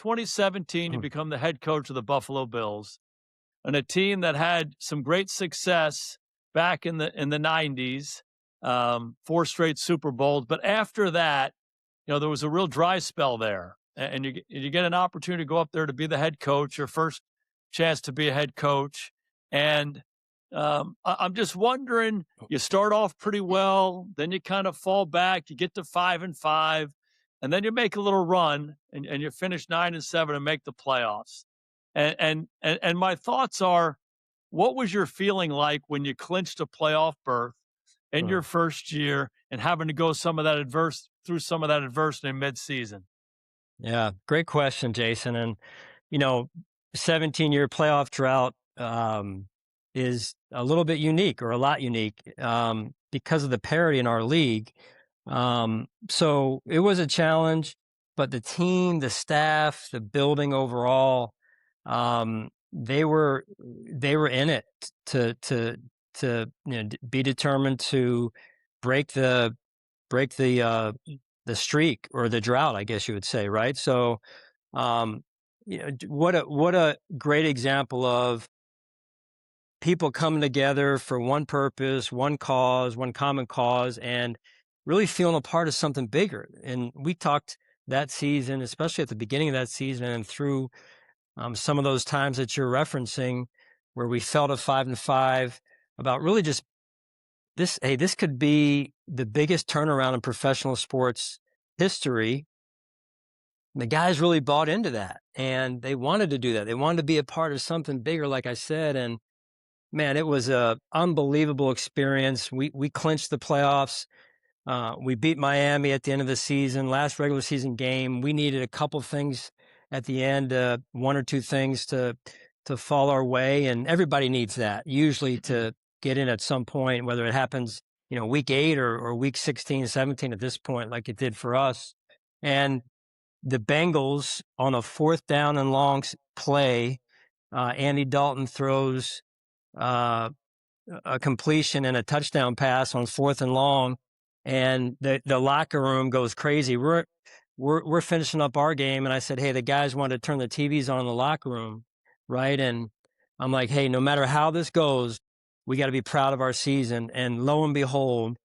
2017, you become the head coach of the Buffalo Bills, and a team that had some great success back in the 90s, 4 straight Super Bowls. But after that, there was a real dry spell there, and you get an opportunity to go up there to be the head coach, your first chance to be a head coach, and I'm just wondering. You start off pretty well, then you kind of fall back. You get to 5-5, and then you make a little run, and you finish 9-7 and make the playoffs. And my thoughts are, what was your feeling like when you clinched a playoff berth in your first year and having to go through some of that adversity in midseason? Yeah, great question, Jason. And 17-year playoff drought is a little bit unique, or a lot unique, because of the parity in our league. So it was a challenge, but the team, the staff, the building overall, they were in it to be determined to break the streak, or the drought, I guess you would say, right? So, what a great example of people coming together for one purpose, one cause, one common cause, and really feeling a part of something bigger. And we talked that season, especially at the beginning of that season, and through some of those times that you're referencing, where we felt at 5-5, about really just this could be the biggest turnaround in professional sports history. The guys really bought into that, and they wanted to do that. They wanted to be a part of something bigger, like I said. And man, it was a unbelievable experience. We clinched the playoffs. We beat Miami at the end of the season, last regular season game. We needed a couple things at the end, 1 or 2 things to fall our way, and everybody needs that usually to get in at some point, whether it happens, week 8 or week 16, 17 at this point, like it did for us. And the Bengals, on a 4th down and long play, Andy Dalton throws a completion and a touchdown pass on 4th and long, and the locker room goes crazy. We're finishing up our game, and I said, hey, the guys want to turn the TVs on in the locker room, right? And I'm like, hey, no matter how this goes, we got to be proud of our season. And lo and behold,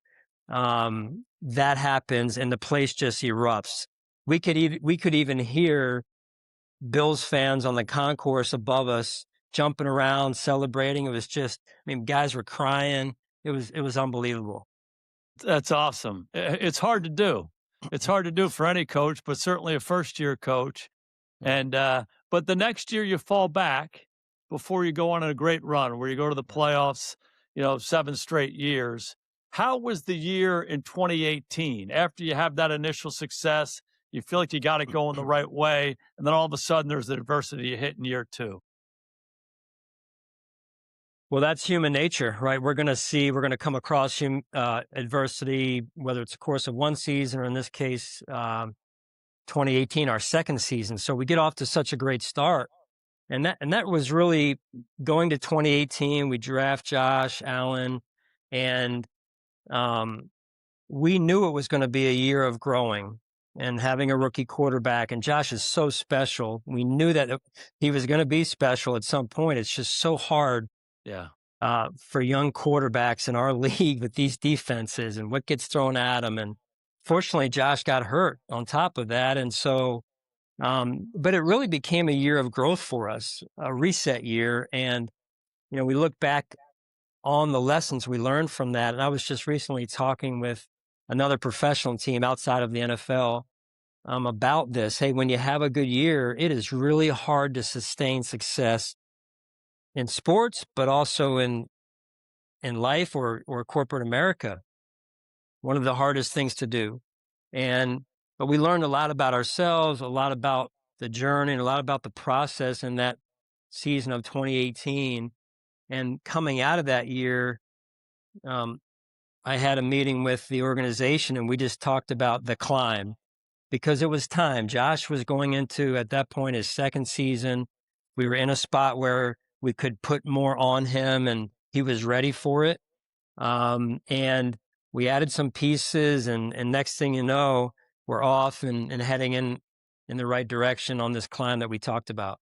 that happens, and the place just erupts. We could even hear Bills fans on the concourse above us jumping around, celebrating. It was just, guys were crying. It was unbelievable. That's awesome. It's hard to do. It's hard to do for any coach, but certainly a first-year coach. And but the next year you fall back before you go on a great run where you go to the playoffs, 7 straight years. How was the year in 2018? After you have that initial success, you feel like you got it going the right way, and then all of a sudden there's the adversity you hit in year 2. Well, that's human nature, right? We're going to come across adversity, whether it's the course of one season, or in this case, 2018, our second season. So we get off to such a great start. And that was really going to 2018. We draft Josh Allen, and we knew it was going to be a year of growing and having a rookie quarterback. And Josh is so special. We knew that he was going to be special at some point. It's just so hard. Yeah. For young quarterbacks in our league with these defenses and what gets thrown at them. And fortunately, Josh got hurt on top of that. And so, but it really became a year of growth for us, a reset year. And, we look back on the lessons we learned from that. And I was just recently talking with another professional team outside of the NFL about this. Hey, when you have a good year, it is really hard to sustain success in sports, but also in life or corporate America. One of the hardest things to do. But we learned a lot about ourselves, a lot about the journey, and a lot about the process in that season of 2018. And coming out of that year, I had a meeting with the organization, and we just talked about the climb, because it was time. Josh was going into, at that point, his second season. We were in a spot where we could put more on him, and he was ready for it. And we added some pieces, and next thing you know, we're off and heading in in the right direction on this climb that we talked about.